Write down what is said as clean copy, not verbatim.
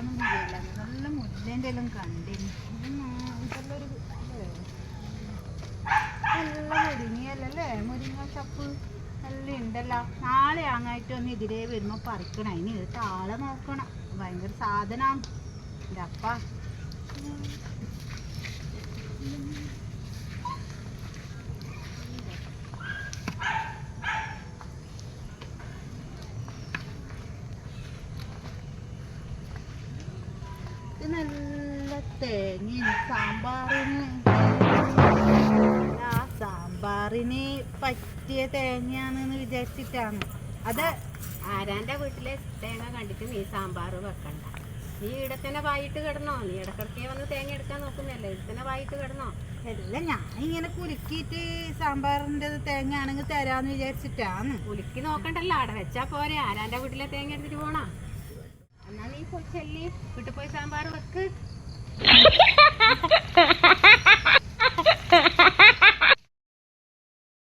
കിട്ടാനൊന്നും ചെയ്യില്ല. നല്ല മുല്ലേൻ്റെ എല്ലാം കണ്ടിന് ഇതെല്ലാം നല്ല മുരിങ്ങയല്ലേ, മുരിങ്ങ ചപ്പ് എല്ലാം ഉണ്ടല്ലോ. നാളെ അങ്ങായിട്ട് ഒന്ന് ഇതിലേ വരുമ്പോൾ പറിക്കണം. അതിന് താളെ നോക്കണം. ഭയങ്കര സാധനമാണ് എൻ്റെ അപ്പ. നല്ല തേങ്ങ സാമ്പാറിന് പറ്റിയ തേങ്ങയാണെന്ന് വിചാരിച്ചിട്ടാണ്. അത് ആരാൻ്റെ വീട്ടിലെ തേങ്ങ കണ്ടിട്ട് നീ സാമ്പാർ വെക്കണ്ട. നീ ഇവിടെ തന്നെ വായിട്ട് കിടന്നോ? നീ ഇടക്കിടക്കേ വന്ന് തേങ്ങ എടുക്കാൻ നോക്കുന്നല്ലേ? ഇവിടെ തന്നെ വായിട്ട് കിടന്നോ? അല്ല, ഞാൻ ഇങ്ങനെ കുലുക്കിയിട്ട് സാമ്പാറിൻ്റെ തേങ്ങ ആണെങ്കിൽ തരാന്ന് വിചാരിച്ചിട്ടാണ്. കുലുക്കി നോക്കണ്ടല്ലോ, അവിടെ വെച്ചാ പോരെ. ആരാൻ്റെ വീട്ടിലെ തേങ്ങ എടുത്തിട്ട് പോണാ? എന്നാ നീ പോയി ചെല്ലി വീട്ടിൽ പോയി സാമ്പാർ വെക്ക്.